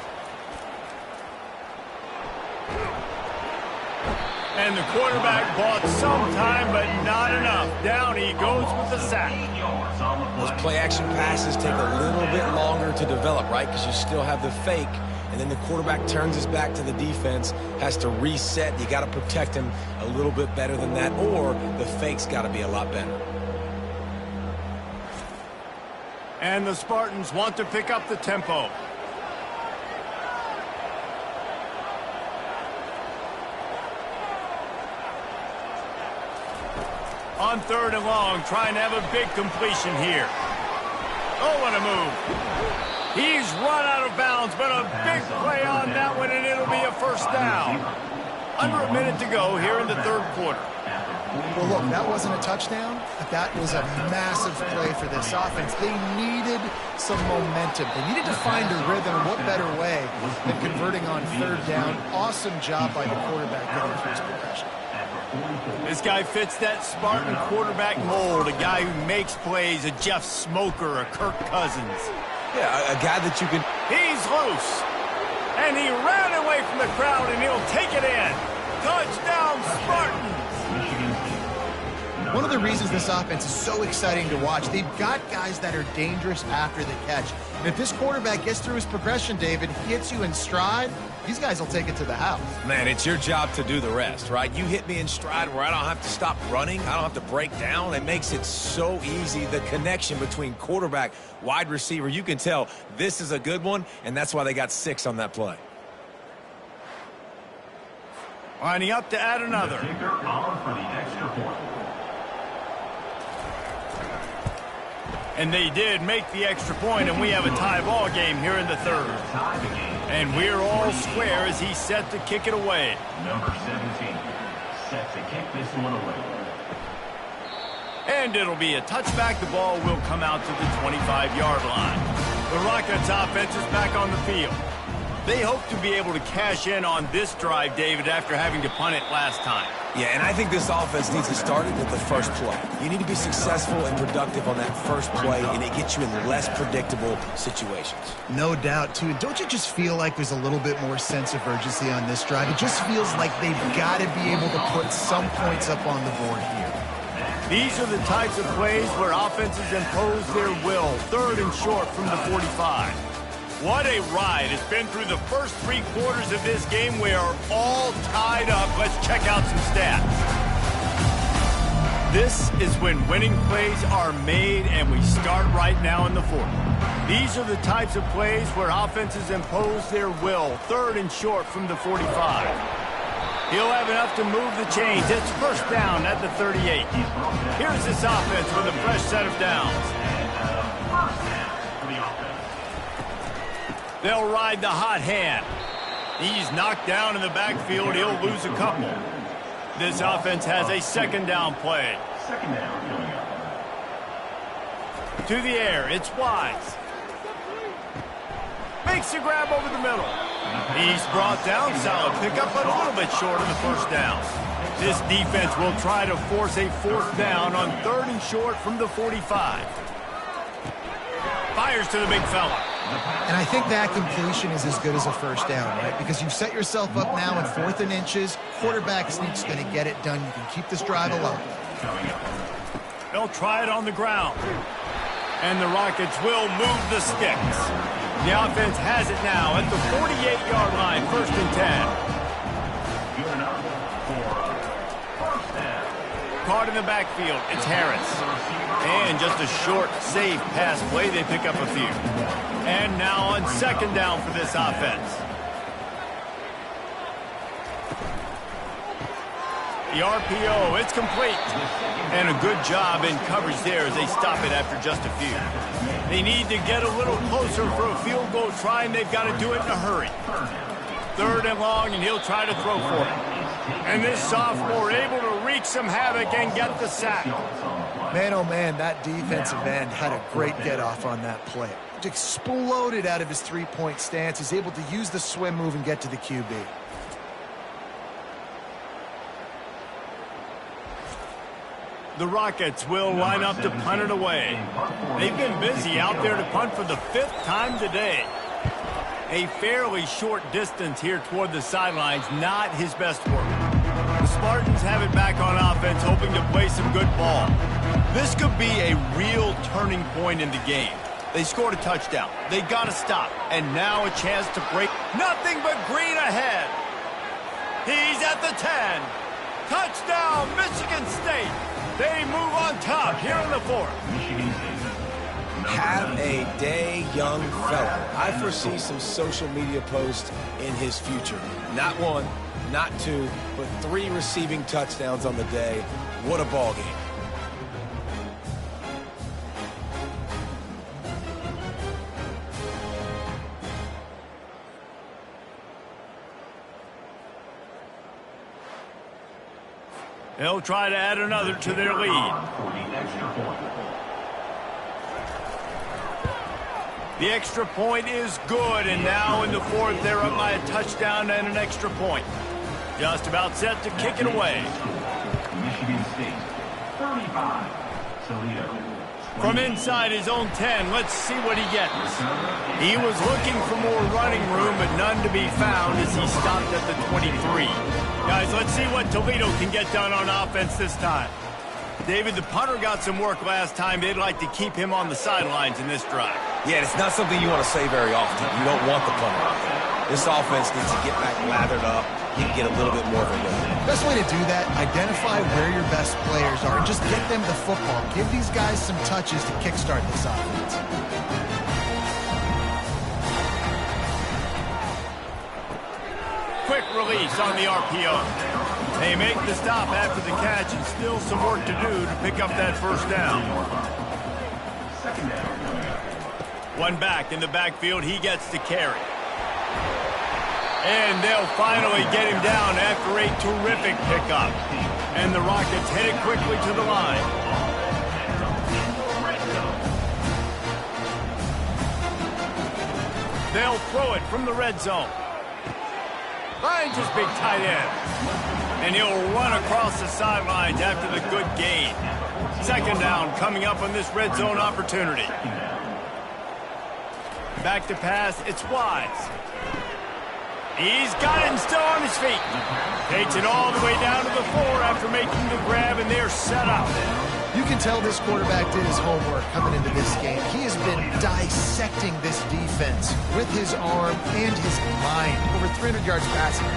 And the quarterback bought some time, but not enough. Down he goes with the sack. Those play-action passes take a little bit longer to develop, right? Because you still have the fake, and then the quarterback turns his back to the defense, has to reset. You got to protect him a little bit better than that, or the fake's got to be a lot better. And the Spartans want to pick up the tempo. On 3rd and long, trying to have a big completion here. Oh, what a move. He's run out of bounds, but a big play on that one, and it'll be a first down. Under a minute to go here in the 3rd quarter. Well, look, that wasn't a touchdown, but that was a massive play for this offense. They needed some momentum. They needed to find a rhythm. What better way than converting on third down? Awesome job by the quarterback getting through his progression. This guy fits that Spartan quarterback mold, a guy who makes plays, a Jeff Smoker, a Kirk Cousins. Yeah, a guy that you can... He's loose, and he ran away from the crowd, and he'll take it in. Touchdown, Spartans! One of the reasons this offense is so exciting to watch, they've got guys that are dangerous after the catch. And if this quarterback gets through his progression, David, hits you in stride, these guys will take it to the house. Man, it's your job to do the rest, right? You hit me in stride where I don't have to stop running. I don't have to break down. It makes it so easy. The connection between quarterback, wide receiver, you can tell this is a good one, and that's why they got 6 on that play. Lining up to add another. The kicker on for the extra point. And they did make the extra point, and we have a tie ball game here in the third. Tie the game. And we're all square as he's set to kick it away. Number 17 set to kick this one away. And it'll be a touchback. The ball will come out to the 25-yard line. The Rockets offense is back on the field. They hope to be able to cash in on this drive, David, after having to punt it last time. Yeah, and I think this offense needs to start it with the first play. You need to be successful and productive on that first play, and it gets you in less predictable situations. No doubt, too. Don't you just feel like there's a little bit more sense of urgency on this drive? It just feels like they've got to be able to put some points up on the board here. These are the types of plays where offenses impose their will. Third and short from the 45. What a ride. It's been through the first 3 quarters of this game. We are all tied up. Let's check out some stats. This is when winning plays are made, and we start right now in the fourth. These are the types of plays where offenses impose their will. Third and short from the 45. He'll have enough to move the chains. It's first down at the 38. Here's this offense with a fresh set of downs. They'll ride the hot hand. He's knocked down in the backfield. He'll lose a couple. This offense has a second down play. Second down coming up. To the air. It's Wise. Makes the grab over the middle. He's brought down. Solid pickup, but a little bit short of the first down. This defense will try to force a fourth down on third and short from the 45. Fires to the big fella. And I think that completion is as good as a first down, right? Because you've set yourself up now in 4th and inches. Quarterback sneak's going to get it done. You can keep this drive alive. They'll try it on the ground. And the Rockets will move the sticks. The offense has it now at the 48-yard line, first and 10. Good enough for first down. Caught in the backfield, it's Harris. And just a short, safe pass play, they pick up a few. And now on second down for this offense. The RPO, it's complete. And a good job in coverage there as they stop it after just a few. They need to get a little closer for a field goal try, and they've got to do it in a hurry. Third and long, and he'll try to throw for it. And this sophomore able to wreak some havoc and get the sack. Man, oh man, that defensive end had a great get-off on that play. Exploded out of his three-point stance. He's able to use the swim move and get to the QB. The Rockets will line up to punt it away. They've been busy out there to punt for the 5th time today. A fairly short distance here toward the sidelines, not his best work. The Spartans have it back on offense, hoping to play some good ball. This could be a real turning point in the game. They scored a touchdown. They got to stop. And now a chance to break. Nothing but green ahead. He's at the 10. Touchdown, Michigan State. They move on top here in the 4th. Have a day, young fella. I foresee some social media posts in his future. Not 1, not 2, but 3 receiving touchdowns on the day. What a ball game. They'll try to add another to their lead. For the extra point. The extra point is good, and now in the fourth, they're up by a touchdown and an extra point. Just about set to kick it away. Michigan State, 35. Toledo. From inside his own 10, let's see what he gets. He was looking for more running room, but none to be found as he stopped at the 23. Guys, let's see what Toledo can get done on offense this time. David, the punter got some work last time. They'd like to keep him on the sidelines in this drive. Yeah, it's not something you want to say very often. You don't want the punter out there. This offense needs to get back lathered up and get a little bit more of a rhythm. Best way to do that, identify where your best players are and just get them the football. Give these guys some touches to kickstart this offense. Quick release on the RPO. They make the stop after the catch, and still some work to do to pick up that first down. One back in the backfield, he gets to carry. And they'll finally get him down after a terrific pickup. And the Rockets headed quickly to the line. They'll throw it from the red zone. Finds his big tight end. And he'll run across the sidelines after the good gain. Second down coming up on this red zone opportunity. Back to pass, it's Wise. He's got it and still on his feet. Takes it all the way down to the 4 after making the grab, and they're set up. You can tell this quarterback did his homework coming into this game. He has been dissecting this defense with his arm and his mind. Over 300 yards passing.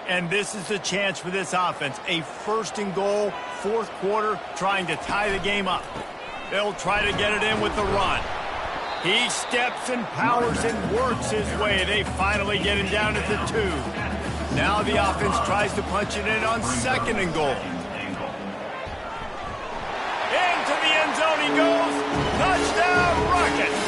And this is the chance for this offense. A first and goal, fourth quarter, trying to tie the game up. They'll try to get it in with the run. He steps and powers and works his way. They finally get him down at the 2. Now the offense tries to punch it in on second and goal. Into the end zone he goes. Touchdown, Rockets!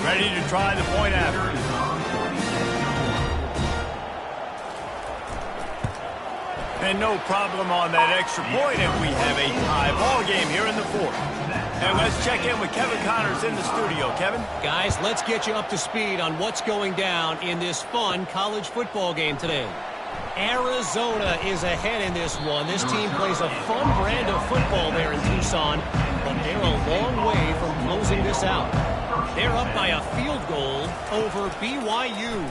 Ready to try the point after. And no problem on that extra point if we have a tie ball game here in the fourth. And let's check in with Kevin Connors in the studio. Kevin? Guys, let's get you up to speed on what's going down in this fun college football game today. Arizona is ahead in this one. This team plays a fun brand of football there in Tucson, but they're a long way from closing this out. They're up by a field goal over BYU.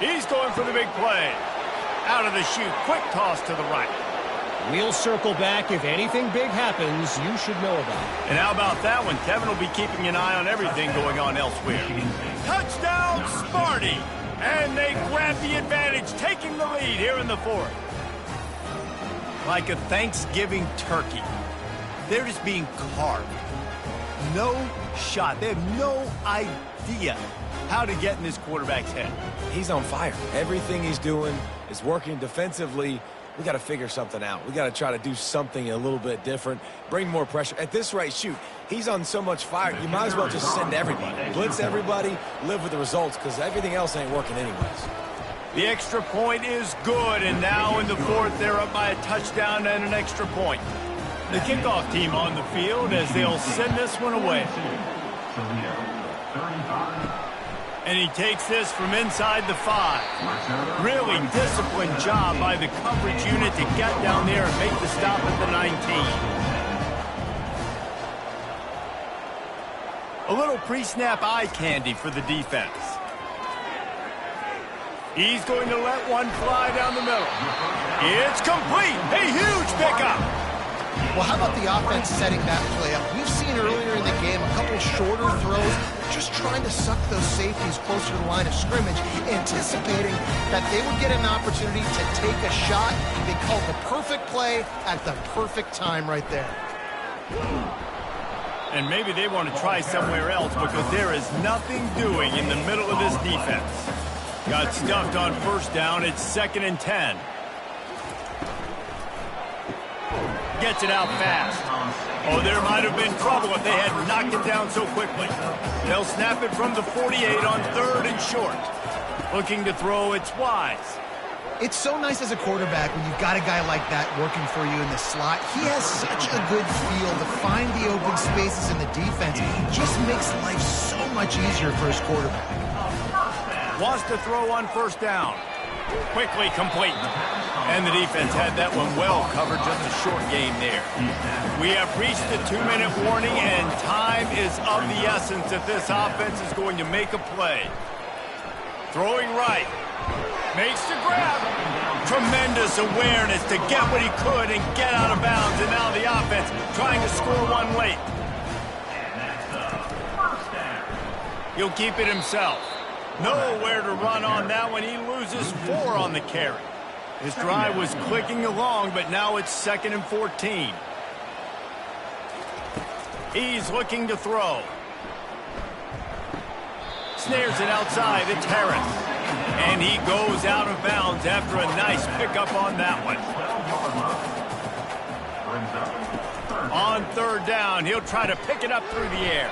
He's going for the big play. Out of the chute, quick toss to the right. We'll circle back. If anything big happens, you should know about it. And how about that one? Kevin will be keeping an eye on everything going on elsewhere. Touchdown, Sparty! And they grab the advantage, taking the lead here in the fourth. Like a Thanksgiving turkey, they're just being carved. No shot. They have no idea how to get in this quarterback's head. He's on fire. Everything he's doing is working defensively. We got to figure something out. We got to try to do something a little bit different, bring more pressure. At this rate, shoot, he's on so much fire, you might as well just send everybody. Blitz everybody, live with the results, because everything else ain't working anyways. The extra point is good, and now in the fourth, they're up by a touchdown and an extra point. The kickoff team on the field as they'll send this one away. And he takes this from inside the 5. Really disciplined job by the coverage unit to get down there and make the stop at the 19. A little pre-snap eye candy for the defense. He's going to let one fly down the middle. It's complete. A huge pickup. Well, how about the offense setting that play up? We've seen earlier in the game a couple shorter throws, just trying trying to suck those safeties closer to the line of scrimmage, anticipating that they would get an opportunity to take a shot. They called the perfect play at the perfect time right there. And maybe they want to try somewhere else because there is nothing doing in the middle of this defense. Got stuffed on first down. It's 2nd and 10. Gets it out fast. Oh, there might have been trouble if they had knocked it down so quickly. They'll snap it from the 48 on 3rd and short. Looking to throw, it's wise. It's so nice as a quarterback when you've got a guy like that working for you in the slot. He has such a good feel to find the open spaces in the defense. Just makes life so much easier for his quarterback. Wants to throw on first down. Quickly complete. And the defense had that one well covered, just a short game there. We have reached the 2-minute warning, and time is of the essence if this offense is going to make a play. Throwing right. Makes the grab. Tremendous awareness to get what he could and get out of bounds. And now the offense trying to score one late. He'll keep it himself. Nowhere to run on that one. He loses 4 on the carry. His drive was clicking along, but now it's 2nd and 14. He's looking to throw. Snares it outside. It's Harris. And he goes out of bounds after a nice pickup on that one. On 3rd down, he'll try to pick it up through the air.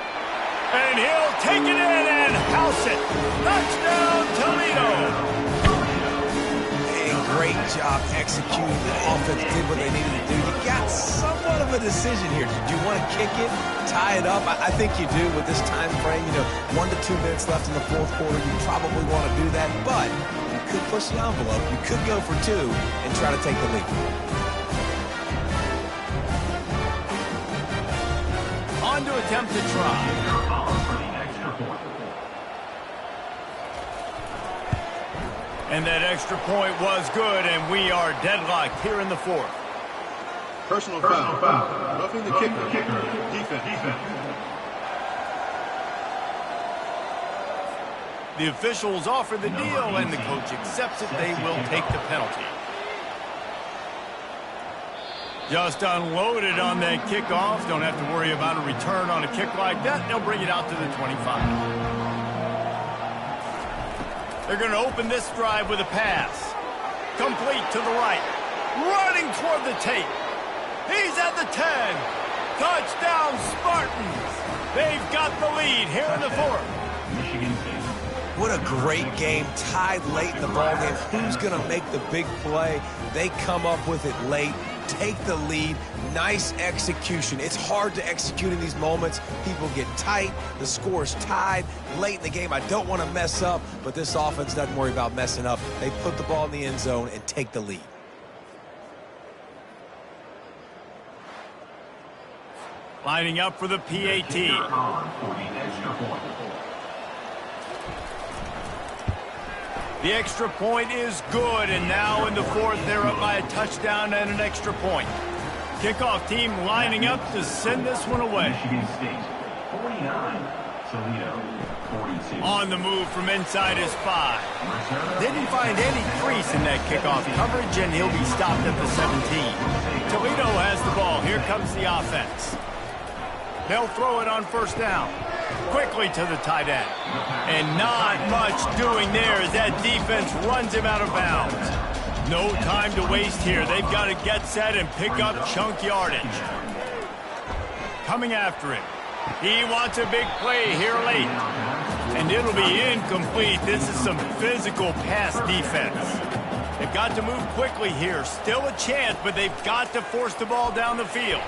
And he'll take it in and house it. Touchdown, Toledo. Great job executing. The offense did what they needed to do. You got somewhat of a decision here. Do you want to kick it, tie it up? I think you do with this time frame. 1 to 2 minutes left in the 4th quarter. You probably want to do that, but you could push the envelope. You could go for 2 and try to take the lead. On to attempt to try. And that extra point was good, and we are deadlocked here in the 4th. Personal foul. Roughing the kicker. Defense. The officials offer the deal, and the coach accepts it. They will take the penalty. Just unloaded on that kickoff. Don't have to worry about a return on a kick like that. They'll bring it out to the 25. They're going to open this drive with a pass. Complete to the right. Running toward the tape. He's at the 10. Touchdown, Spartans. They've got the lead here in the 4th. What a great game. Tied late in the ballgame. Who's going to make the big play? They come up with it late. Take the lead. Nice execution. It's hard to execute in these moments. People get tight. The score's tied late in the game. I don't want to mess up, but this offense doesn't worry about messing up. They put the ball in the end zone and take the lead. Lining up for the PAT. The extra point is good, and now in the 4th, they're up by a touchdown and an extra point. Kickoff team lining up to send this one away. Michigan State, 49. Toledo, 42. On the move from inside his 5. Didn't find any crease in that kickoff coverage, and he'll be stopped at the 17. Toledo has the ball. Here comes the offense. They'll throw it on first down. Quickly to the tight end. And not much doing there as that defense runs him out of bounds. No time to waste here. They've got to get set and pick up chunk yardage. Coming after him. He wants a big play here late. And it'll be incomplete. This is some physical pass defense. They've got to move quickly here. Still a chance, but they've got to force the ball down the field.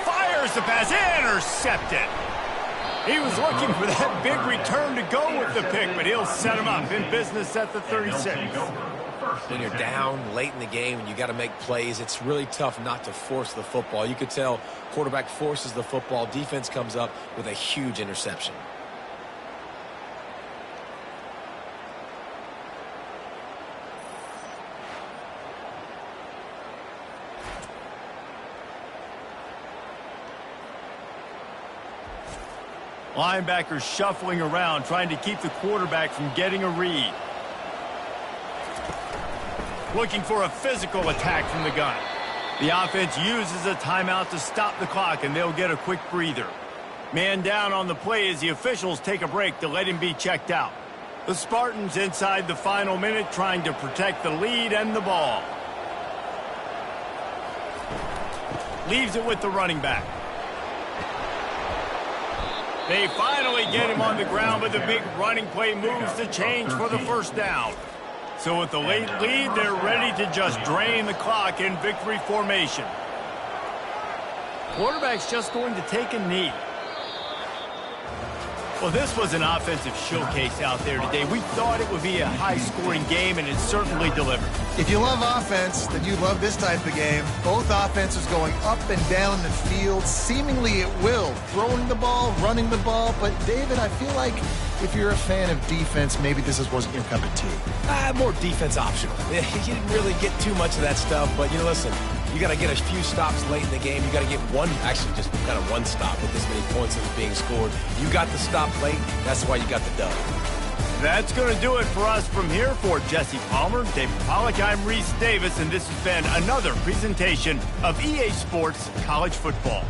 Fires the pass. Intercepted. He was looking for that big return to go with the pick, but he'll set him up in business at the 36. When you're down late in the game and you got to make plays, it's really tough not to force the football. You could tell quarterback forces the football. Defense comes up with a huge interception. Linebackers shuffling around, trying to keep the quarterback from getting a read. Looking for a physical attack from the gun. The offense uses a timeout to stop the clock, and they'll get a quick breather. Man down on the play as the officials take a break to let him be checked out. The Spartans inside the final minute trying to protect the lead and the ball. Leaves it with the running back. They finally get him on the ground, but the big running play moves the change for the first down. So with the late lead, they're ready to just drain the clock in victory formation. Quarterback's just going to take a knee. Well, this was an offensive showcase out there today. We thought it would be a high-scoring game, and it certainly delivered. If you love offense, then you love this type of game. Both offenses going up and down the field, seemingly at will. Throwing the ball, running the ball. But, David, I feel like if you're a fan of defense, maybe this wasn't your cup of tea. More defense optional. You didn't really get too much of that stuff, but, listen, you got to get a few stops late in the game. You got to get just kind of one stop with this many points that was being scored. You got the stop late. That's why you got the dub. That's going to do it for us from here. For Jesse Palmer, David Pollack, I'm Reese Davis, and this has been another presentation of EA Sports College Football.